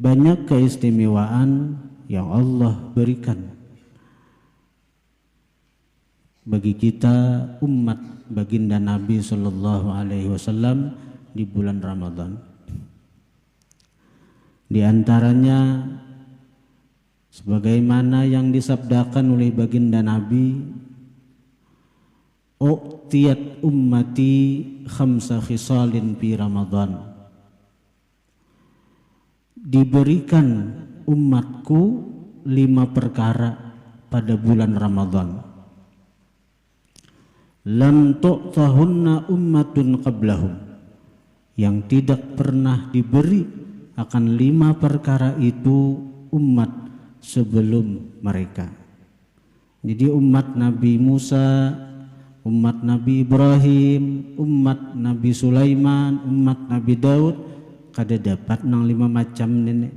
banyak keistimewaan yang Allah berikan bagi kita umat baginda Nabi Sallallahu Alaihi Wasallam di bulan Ramadan. Di antaranya sebagaimana yang disabdakan oleh baginda Nabi, u'tiyat ummati khamsa khisalin fi Ramadan. Diberikan umatku 5 perkara pada bulan Ramadan. Lam tu'tahunna ummatun qablahum, yang tidak pernah diberi akan 5 perkara itu umat sebelum mereka. Jadi umat Nabi Musa, umat Nabi Ibrahim, umat Nabi Sulaiman, umat Nabi Daud kada dapat nang 5 macam nenek.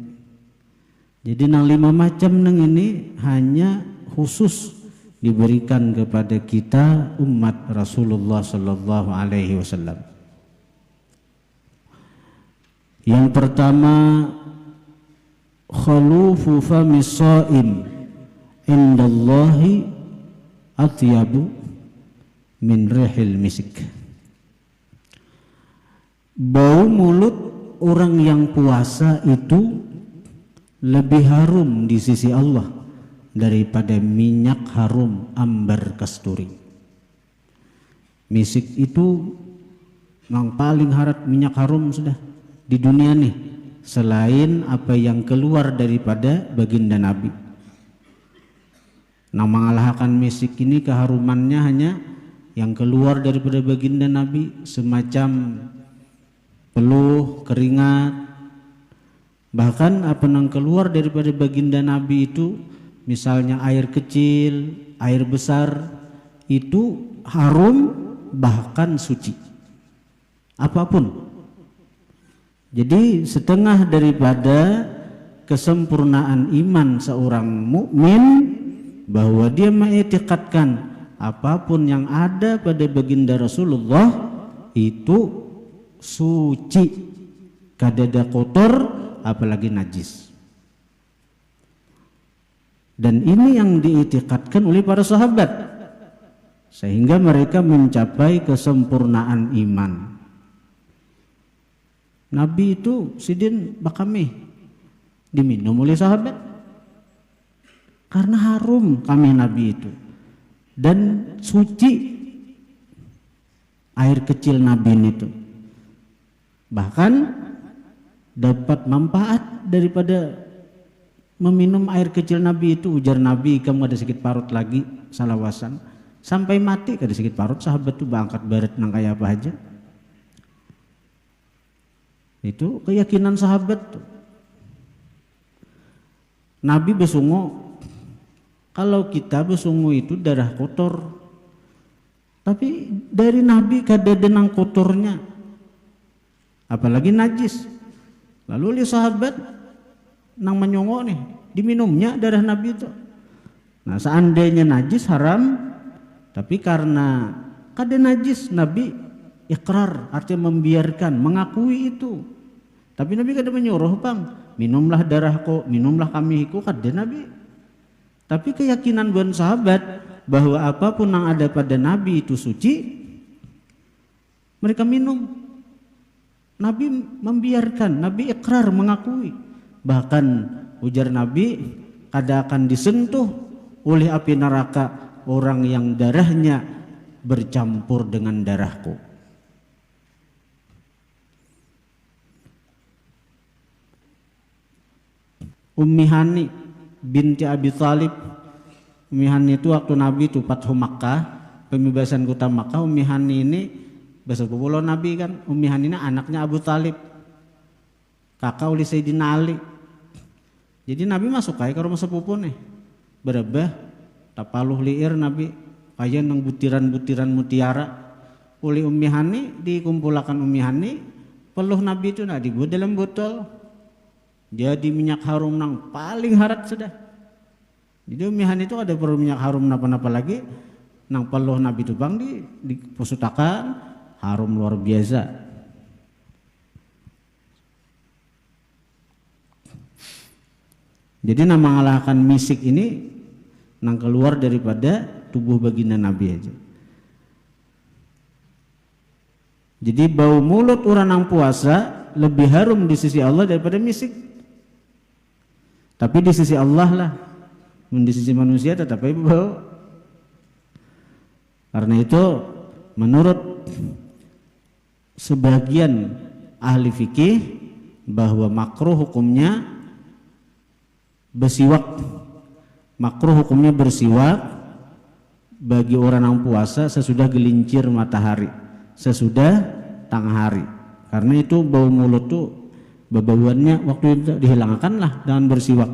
Jadi nang 5 macam nang ini hanya khusus diberikan kepada kita umat Rasulullah Sallallahu Alaihi Wasallam. Yang pertama, khalufu famis shaim indallahi atyabu min rihil misik. Bau mulut orang yang puasa itu lebih harum di sisi Allah daripada minyak harum ambar kasturi. Misik itu yang paling harat minyak harum sudah di dunia nih, selain apa yang keluar daripada baginda Nabi. Nah, mengalahkan misik ini keharumannya hanya yang keluar daripada baginda Nabi, semacam peluh, keringat. Bahkan apa yang keluar daripada baginda Nabi itu, misalnya air kecil, air besar, itu harum bahkan suci. Apapun. Jadi setengah daripada kesempurnaan iman seorang mukmin bahwa dia mengiktikadkan apapun yang ada pada baginda Rasulullah itu suci, kadada kotor apalagi najis. Dan ini yang diiktikadkan oleh para sahabat sehingga mereka mencapai kesempurnaan iman. Nabi itu sidin bakami diminum oleh sahabat karena harum kami Nabi itu, dan suci air kecil Nabi itu, bahkan dapat manfaat daripada meminum air kecil Nabi itu. Ujar Nabi, kamu ada sedikit parut lagi salawasan sampai mati, kada sedikit parut sahabat itu bangkat baret nang kaya apa aja. Itu keyakinan sahabat tuh. Nabi besungu, kalau kita besungu itu darah kotor, tapi dari Nabi kada denang kotornya, apalagi najis. Lalu oleh sahabat nang menyongo nih, diminumnya darah Nabi itu. Nah, seandainya najis haram, tapi karena kada najis Nabi ikrar, artinya membiarkan, mengakui itu. Tapi Nabi kada menyuruh, bang, minumlah darahku, minumlah kamiku, kada Nabi. Tapi keyakinan buat sahabat bahwa apapun yang ada pada Nabi itu suci, mereka minum. Nabi membiarkan, Nabi ikrar, mengakui. Bahkan ujar Nabi, kada akan disentuh oleh api neraka orang yang darahnya bercampur dengan darahku. Ummi Hani binti Abi Thalib. Ummi Hani itu waktu Nabi itu Fathu Makkah, pembebasan kota Makkah. Ummi Hani ini besar populer Nabi kan. Ummi Hani ini anaknya Abu Thalib, kakak oleh Sayyidina Ali. Jadi Nabi masuk ke rumah sepupu nih, berebah tapaluh liir Nabi kaya nang butiran-butiran mutiara. Oleh Ummi Hani dikumpulkan Ummi Hani, peluh Nabi itu dibuat dalam botol. Jadi minyak harum nang paling harat sudah. Jadi Ummi Hani itu ada perlu minyak harum napa-napa lagi, nang peluh Nabi itu bang di pusutakan harum luar biasa. Jadi nama ngalahkan misik ini nang keluar daripada tubuh baginda Nabi aja. Jadi bau mulut orang yang puasa lebih harum di sisi Allah daripada misik. Tapi di sisi Allah lah, di sisi manusia tetap aja bau. Karena itu menurut sebagian ahli fikih bahwa makruh hukumnya bersiwak. Makruh hukumnya bersiwak bagi orang yang puasa sesudah gelincir matahari, sesudah tengah hari. Karena itu bau mulut tuh bau-bauannya waktu itu dihilangkanlah dengan bersiwak.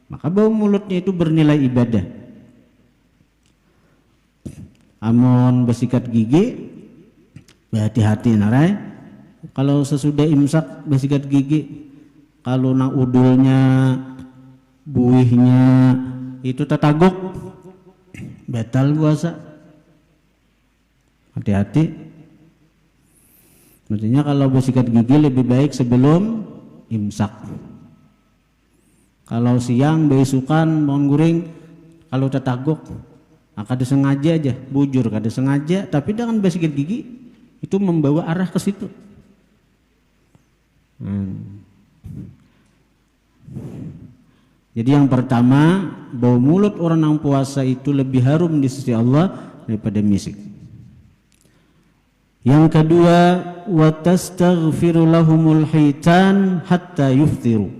Maka bau mulutnya itu bernilai ibadah. Amun bersikat gigi hati-hati narai. Kalau sesudah imsak bersikat gigi, kalau nang udulnya, buihnya itu tetaguk, batal puasa. Hati-hati. Maksudnya kalau bersikat gigi lebih baik sebelum imsak. Kalau siang besukan mau guring, kalau tetaguk, kada sengaja aja, bujur kada sengaja, tapi dengan bersikat gigi itu membawa arah ke situ. Jadi yang pertama, bau mulut orang yang puasa itu lebih harum di sisi Allah daripada misik. Yang kedua, wa tastaghfiru lahumul hitan hatta yuftiru.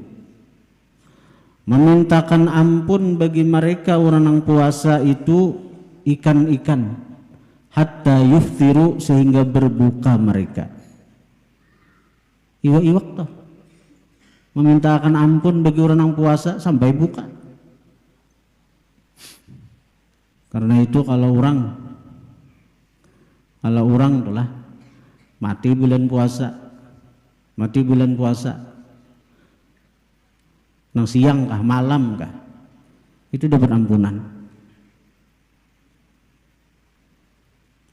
Memintakan ampun bagi mereka orang yang puasa itu ikan-ikan hatta yuftiru sehingga berbuka mereka. Iwak-iwak toh. Memintakan ampun bagi orang yang puasa sampai buka. Karena itu kalau orang itulah mati bulan puasa, nang siang kah malam kah, itu dapat ampunan.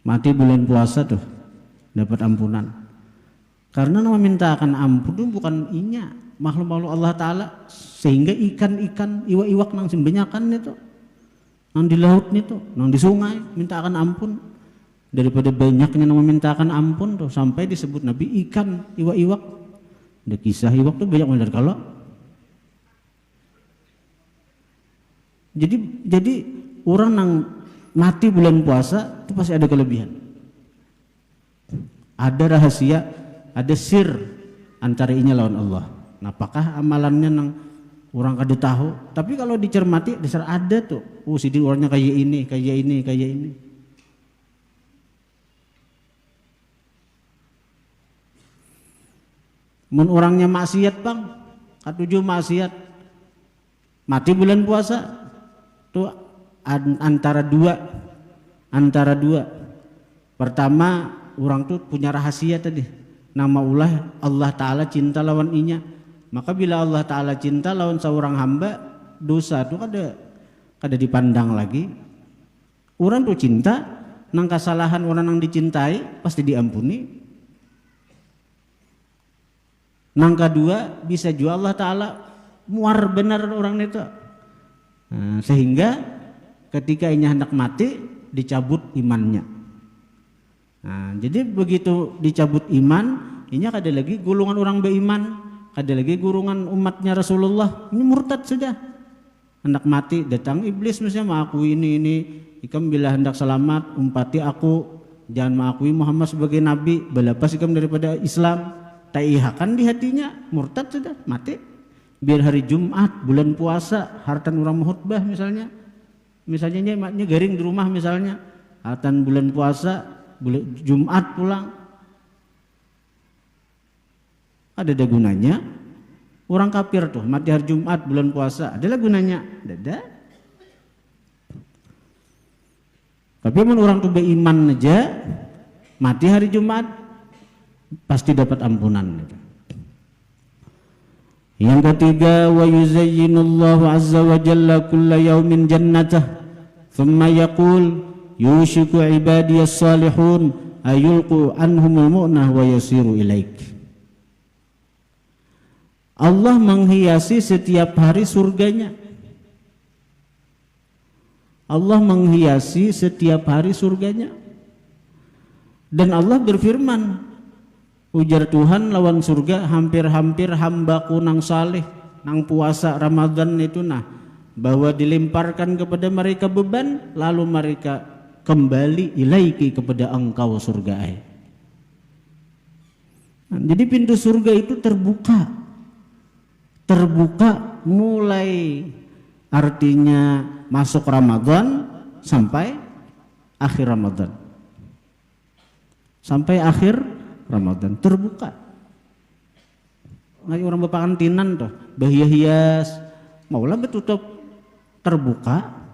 Mati bulan puasa tuh dapat ampunan. Karena memintakan ampun itu bukan inya makhluk-makhluk Allah Ta'ala, sehingga ikan-ikan, iwak-iwak nang sembanyakan itu, nang di laut itu, nang di sungai, mintakan ampun. Daripada banyaknya nang memintakan ampun tuh, sampai disebut Nabi ikan, iwak-iwak. Ada kisah iwak tuh banyak benar kalau. Jadi orang nang mati bulan puasa itu pasti ada kelebihan. Ada rahasia, ada sir antara inya lawan Allah. Nah, apakah amalannya nang orang kada tahu? Tapi kalau dicermati dasar ada tuh. Sidi orangnya kayak ini. Mun orangnya maksiat bang, katujuh maksiat, mati bulan puasa tuh antara dua. Pertama, orang tuh punya rahasia tadi. Nama Allah Ta'ala cinta lawan inya. Maka bila Allah Ta'ala cinta lawan seorang hamba, dosa itu kada dipandang lagi. Orang tuh cinta, nang kesalahan orang yang dicintai pasti diampuni. Nang kedua, bisa juga Allah Ta'ala muar benar orang itu. Nah, sehingga ketika inya hendak mati, dicabut imannya. Nah, jadi begitu dicabut iman, inya kada lagi golongan orang beriman, kada lagi golongan umatnya Rasulullah. Ini murtad sudah. Hendak mati, datang iblis misalnya mengakui ini. Ikam bila hendak selamat, umpati aku, jangan mengakui Muhammad sebagai nabi, balapas ikam daripada Islam. Taihakan di hatinya, murtad sudah, mati. Biar hari Jumat, bulan puasa, hartan orang khutbah misalnya garing di rumah misalnya, hartan bulan puasa, Jumat pulang, ada gunanya. Orang kafir tuh mati hari Jumat bulan puasa, adalah gunanya? Ada. Tapi orang tuh beriman aja mati hari Jumat pasti dapat ampunan. Yang ketiga, wa yuzayyinullahu azza wa jalla kulla yaumin jannatah thumma yaqul yushiku ibadiyas salihun ayulqu anhumul mu'nah wa yasiru ilaik. Allah menghiasi setiap hari surganya. Allah menghiasi setiap hari surganya. Dan Allah berfirman, ujar Tuhan lawan surga, hampir-hampir hambaku nang saleh, nang puasa Ramadan itu bahwa dilemparkan kepada mereka beban, lalu mereka kembali ilaiki kepada engkau surga. Jadi pintu surga itu terbuka mulai artinya masuk Ramadan sampai akhir Ramadan. Sampai akhir Ramadan terbuka. Ngaji orang bapak kantinan tuh, bahia hias, maulah betutup terbuka.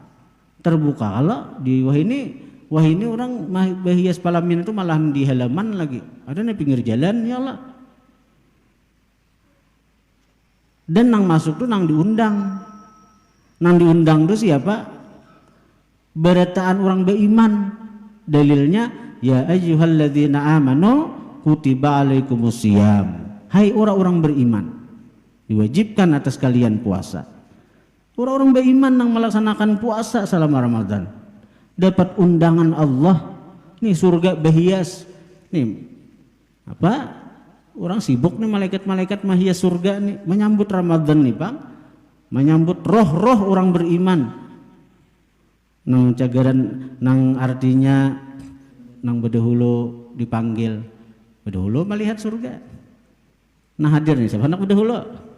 Kalau di wah ini orang bahias palamin itu malahan di halaman lagi, ada di pinggir jalan ya Allah. Dan nang masuk tuh nang diundang tuh siapa? Berataan orang beriman. Dalilnya ya ayyuhalladzina amanu kutiba alaikumusiyam. Hai orang-orang beriman, diwajibkan atas kalian puasa. Orang-orang beriman yang melaksanakan puasa selama Ramadan dapat undangan Allah. Nih surga berhias. Nih apa? Orang sibuk nih malaikat-malaikat mahias surga nih menyambut Ramadan nih Bang. Menyambut roh-roh orang beriman. Nang cagaran nang artinya nang bedahulu dipanggil. Bedahulu melihat surga. Nah hadir nih siapa anak bedahulu?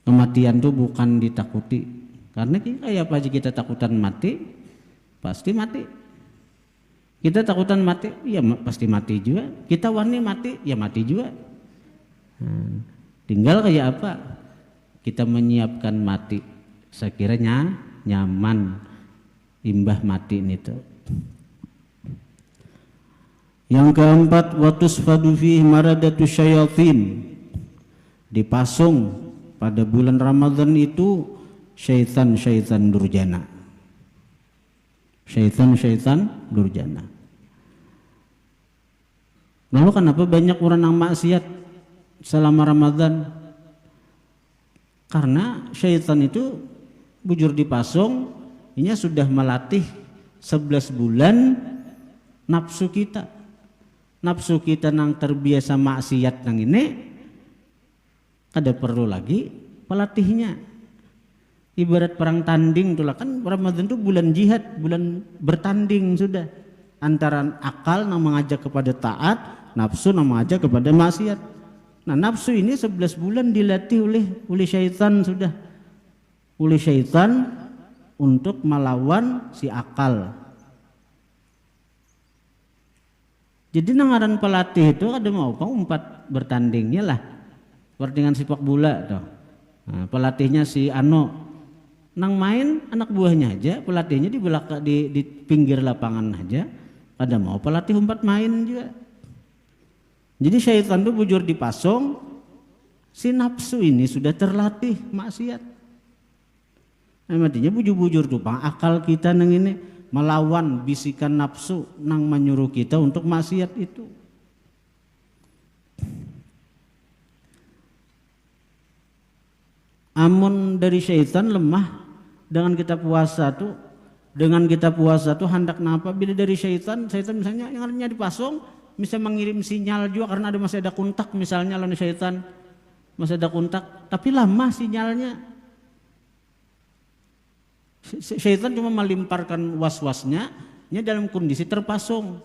Kematian itu bukan ditakuti, karena kayak apa aja kita takutan mati, pasti mati. Kita takutan mati, ya pasti mati juga. Kita wani mati, ya mati juga. Tinggal kayak apa? Kita menyiapkan mati, sekiranya nyaman imbah mati itu. Yang keempat, watusfadu fihi maradatu syayatin. Dipasung pada bulan Ramadan itu syaitan-syaitan durjana. Syaitan-syaitan durjana. Lalu kenapa banyak orang yang maksiat selama Ramadan? Karena syaitan itu bujur dipasung, ini sudah melatih 11 bulan nafsu kita. Nafsu kita yang terbiasa maksiat yang ini kada perlu lagi pelatihnya. Ibarat perang tanding itulah, kan Ramadan itu bulan jihad, bulan bertanding sudah antara akal yang mengajak kepada taat, nafsu yang mengajak kepada maksiat. Nah nafsu ini 11 bulan dilatih oleh syaitan sudah, oleh syaitan untuk melawan si akal. Jadi nangaran pelatih itu ada mau umpat bertandingnya lah, pertandingan sepak bola tuh. Nah, pelatihnya si Ano, nang main anak buahnya aja, pelatihnya di belakang di pinggir lapangan aja, ada mau pelatih umpat main juga. Jadi syaitan itu bujur dipasung, si nafsu ini sudah terlatih maksiat. Nah, artinya bujur-bujur tuh bang, akal kita nang ini melawan bisikan nafsu nang menyuruh kita untuk maksiat itu. Amun dari syaitan lemah dengan kita puasa tuh hendak napa bila dari syaitan misalnya yang artinya dipasung bisa mengirim sinyal juga karena masih ada kontak misalnya lawan syaitan masih ada kontak tapi lama sinyalnya. Syaitan cuma melimparkan was-wasnya dalam kondisi terpasung.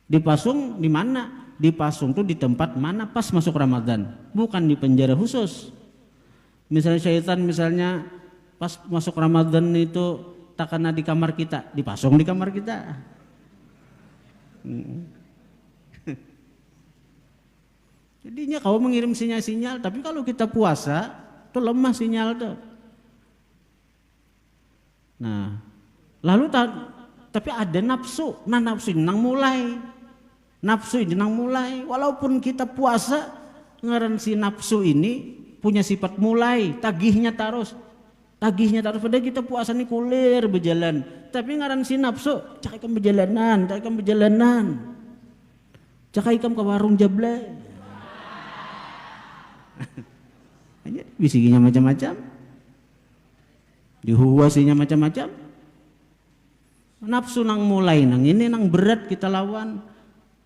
Dipasung di mana? Dipasung tuh di tempat mana pas masuk Ramadan, bukan di penjara khusus. Misalnya syaitan misalnya pas masuk Ramadan itu tak kena di kamar kita, dipasung di kamar kita. Jadinya kau mengirim sinyal-sinyal, tapi kalau kita puasa tuh lemah sinyal tuh. Nah, lalu tapi ada nafsu. Nah, nafsu ini nang mulai. Walaupun kita puasa, ngaran si nafsu ini punya sifat mulai, tagihnya tagihnya terus pada kita puasa nih kulir berjalan, tapi ngaran si nafsu cak ikam berjalanan, cak ikam ke warung jable. Bisiginya macam-macam, dihuasinya macam-macam. Nafsu nang mulai nang ini nang berat kita lawan.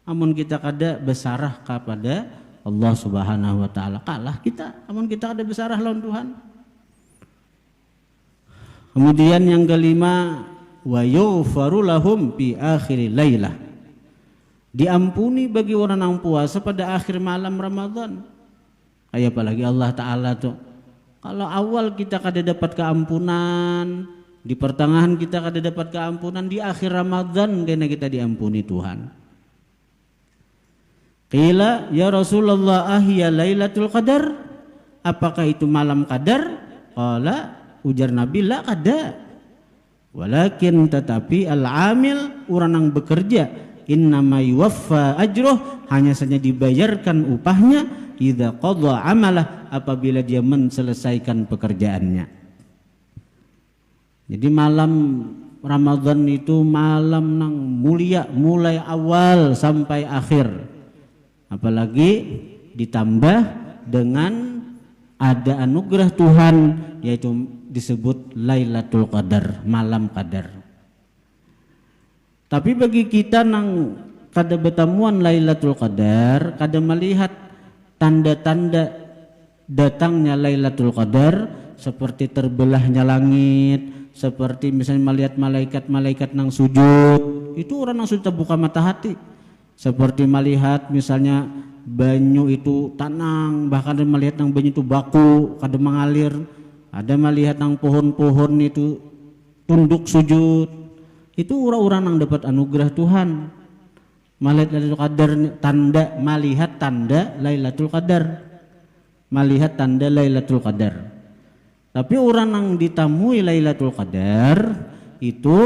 Amun kita kada besarah kepada Allah Subhanahu wa taala, kalah kita. Amun kita kada besarah lawan Tuhan. Kemudian yang kelima, wa yughfaru lahum fi akhir lailah. Diampuni bagi orang yang puasa pada akhir malam Ramadan. Kayak apalagi Allah taala tuh. Kalau awal kita kada dapat keampunan, di pertengahan kita kada dapat keampunan, di akhir Ramadan kena kita diampuni Tuhan. Qila ya Rasulullah ahya lailatul qadar, apakah itu malam qadar? Qala, ujar Nabi, la kada, walakin tetapi al-amil orang yang bekerja innama yuwaffa ajruh, hanya saja dibayarkan upahnya idza qadha amalah, apabila dia menselesaikan pekerjaannya. Jadi malam Ramadan itu malam nang mulia, mulai awal sampai akhir. Apalagi ditambah dengan ada anugerah Tuhan, yaitu disebut Lailatul Qadar, malam Qadar. Tapi bagi kita nang kada bertemuan Lailatul Qadar, kada melihat tanda-tanda datangnya Lailatul Qadar, seperti terbelahnya langit, seperti misalnya melihat malaikat-malaikat nang sujud, itu orang nang sudah buka mata hati. Seperti melihat misalnya banyu itu tanang, bahkan ada melihat nang banyu itu baku, kada mengalir. Ada melihat nang pohon-pohon itu tunduk sujud. Itu orang-orang yang dapat anugerah Tuhan. Melihat Lailatul Qadar, melihat tanda Lailatul Qadar. Melihat tanda Lailatul Qadar. Tapi orang yang ditamui Lailatul Qadar itu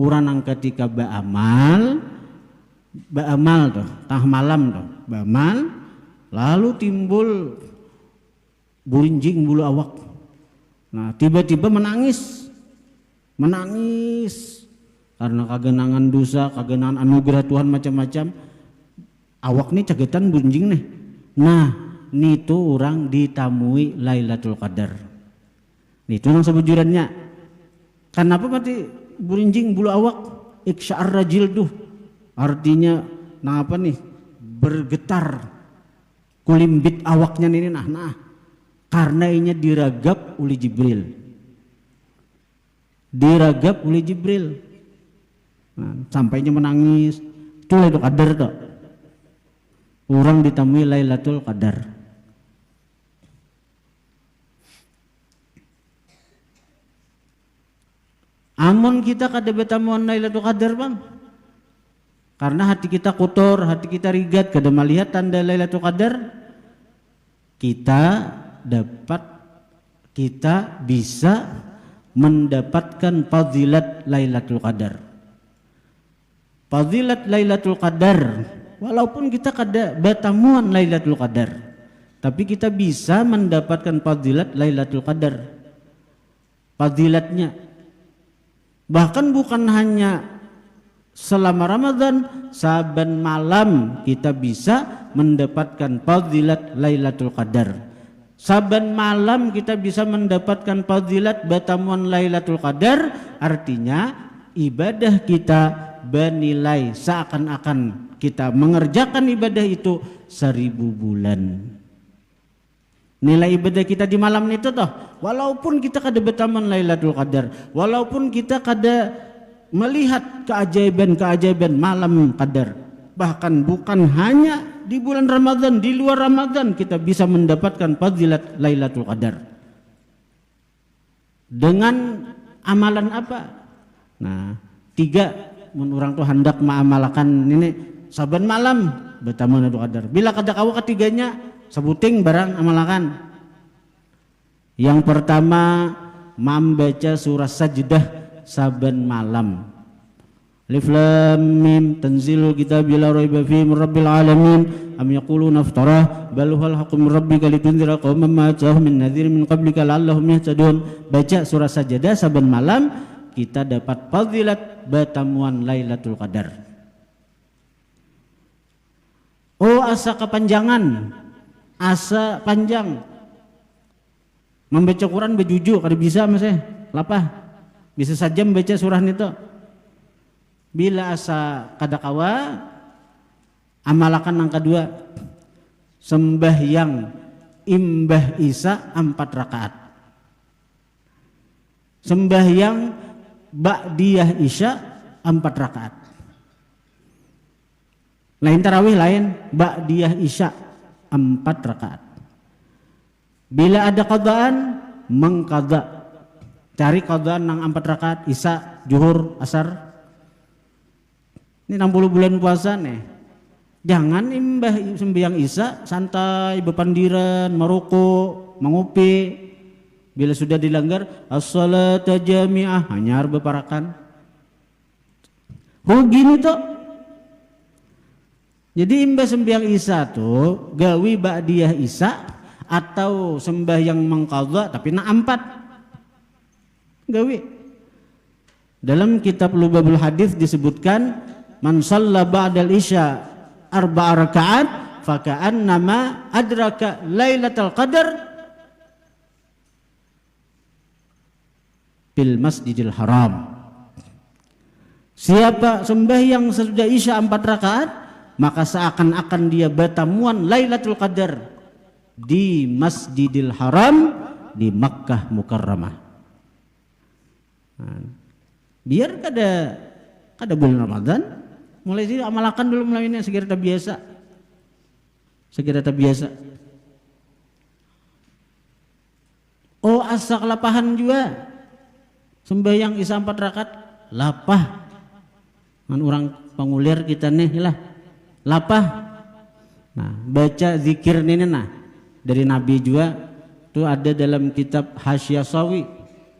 orang yang ketika beramal tuh, tengah malam tuh, beramal, lalu timbul burinjing bulu awak. Nah, tiba-tiba menangis karena kagenangan dosa, kagenangan anugerah Tuhan macam-macam. Awak nih cagetan burinjing nih. Nah, itu orang ditamui Lailatul Qadar. Itu yang sebujurannya. Kenapa berarti burinjing bulu awak? Iksya'arra jilduh. Artinya nah apa nih, bergetar kulimbit awaknya ini nah karena ini diragap oleh Jibril, nah, sampainya menangis. Itu Lailatul Qadar tuh, orang ditemui Lailatul Qadar. Amun kita kada bertemuan Lailatul Qadar bang, karena hati kita kotor, hati kita rigat, kada melihat tanda Lailatul Qadar, kita bisa mendapatkan fadilat Lailatul Qadar. Fadilat Lailatul Qadar, walaupun kita kada bertemuan Lailatul Qadar, tapi kita bisa mendapatkan fadilat Lailatul Qadar. Fadilatnya bahkan bukan hanya selama Ramadan, saban malam kita bisa mendapatkan fadilat Lailatul Qadar. Saban malam kita bisa mendapatkan fadilat bertemuan Lailatul Qadar, artinya ibadah kita bernilai seakan-akan kita mengerjakan ibadah itu 1000 bulan. Nilai ibadah kita di malam itu toh, walaupun kita kada bertemuan Lailatul Qadar, walaupun kita kada melihat keajaiban-keajaiban malam Qadar, bahkan bukan hanya di bulan Ramadan, di luar Ramadan kita bisa mendapatkan fadilat Lailatul Qadar. Dengan amalan apa? Nah, 3 orang tuh hendak mengamalkan ini saban malam bertemu Lailatul Qadar. Bila kada kawa ketiganya sebuting barang amalkan. Yang pertama, membaca surah Sajdah saban malam. Alif Lam Mim tanzilul kitabi la raiba fihi min rabbil alamin am yaquluna iftarah bal huwal haqqu min rabbika litunzira qauman ma ja'ahum min nadhirin min qablika la'allahum yahtadun. Baca surah Sajadah saben malam kita dapat fadilat batamuan Lailatul Qadar. Oh asa kepanjangan, asa panjang membaca Quran bejuju kada bisa mas lapah bisa saja membaca surah itu. Bila asa kada kawa amalakan yang kedua sembahyang imbah Isya 4 rakaat, sembahyang ba'diyah Isya 4 rakaat. Lain tarawih lain ba'diyah Isya 4 rakaat. Bila ada qadaan mengqada, cari qadaan nang 4 rakaat Isya, Zuhur, Asar. Ini 60 bulan puasa nih. Jangan imbah sembahyang Isya santai bepandiran, merokok, mengopi. Bila sudah dilanggar as-salata jami'ah hanyar beparakan. Rugi nih toh. Jadi imbah sembahyang Isya tuh gawi ba'diyah Isya atau sembahyang mengqadha tapi na 4. Gawi. Dalam kitab Lubabul Hadis disebutkan man shalla ba'dal isya 4 rakaat faka'annama adraka Lailatul Qadar fil Masjidil Haram. Siapa sembahyang sesudah Isya 4 rakaat maka seakan-akan dia batamuan Lailatul Qadar di Masjidil Haram di Makkah Mukarramah. Nah, biar kada bulan Ramadan mulai sini amalakan dulu mulai ini segera biasa. Oh asa kelapahan juga sembahyang Isya 4 rakaat lapah. Kan orang pangulir kita nih lah lapah. Nah baca zikir ini nah dari Nabi juga itu ada dalam kitab Hasyiah Sawi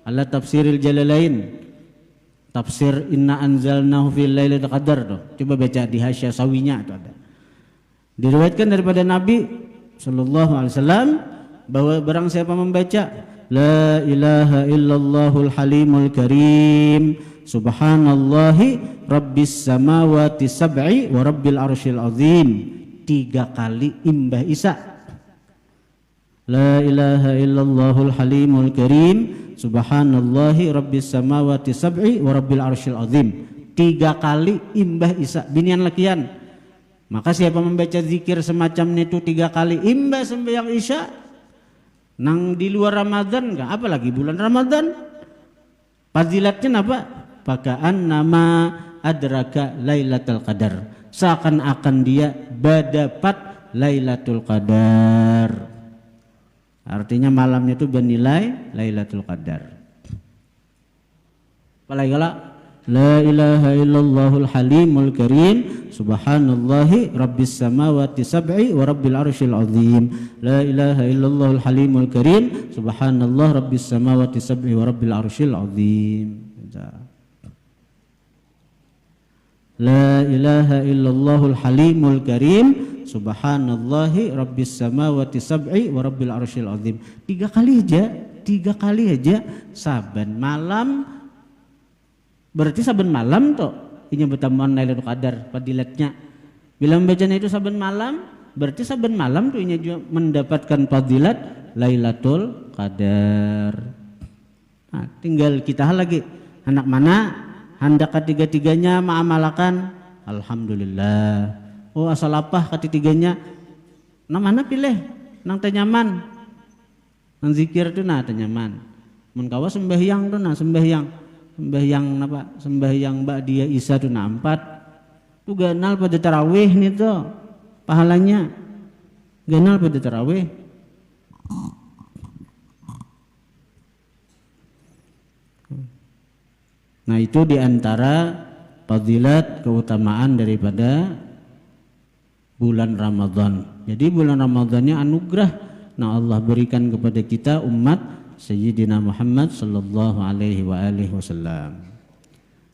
ala Tafsiril Jalalain. Tafsir inna anzalnahu fil lailatul qadar tuh. Coba baca di Hasyiah Sawinya itu ada. Diriwayatkan daripada Nabi sallallahu alaihi wasallam bahwa barang siapa membaca la ilaha illallahul halimul karim subhanallahi rabbis samawati sab'i wa rabbil arsyil azim 3 kali imbah Isya. La ilaha illallahul halimul karim subhanallahi rabbis samawati sab'i wa rabbil arsyil azim 3 kali imbah Isya binian lakian. Maka siapa membaca zikir semacam itu 3 kali imbah sembahyang Isya nang di luar Ramadan enggak apalagi bulan Ramadan fazilatnya apa? Pakaan nama adraka Lailatul Qadar seakan-akan dia berdapat Lailatul Qadar. Artinya malamnya itu bernilai Lailatul Qadar. Apalagi kalau la ilaha illallahul halimul karim subhanallahi rabbis samawati sab'i wa rabbil arsyil azim. La ilaha illallahul halimul karim subhanallah rabbis samawati sab'i wa rabbil arsyil azim. La ilaha illallahul halimul karim subhanallahi rabbis samawati sab'i wa rabbil arsyil azim. 3 kali aja saban malam. Berarti saban malam toh ini bertamuan Lailatul Qadar fadilatnya. Bila membacanya itu saban malam berarti saban malam tuh ini juga mendapatkan fadilat Lailatul Qadar. Nah, tinggal kita lagi anak mana hendak ketiga-tiganya ma'amalakan alhamdulillah. Oh asal apa ketiganya nang mana pilih nang tenyaman nang zikir tuh nah tenyaman mun kawa sembahyang tuh nah sembahyang apa sembahyang ba'diyah Isya tuh nah 4 tuh ganal pada tarawih nih tuh pahalanya ganal pada tarawih. Nah itu diantara fadilat keutamaan daripada bulan Ramadan. Jadi bulan Ramadannya anugerah nah Allah berikan kepada kita umat Sayyidina Muhammad sallallahu alaihi wa alihi wasallam.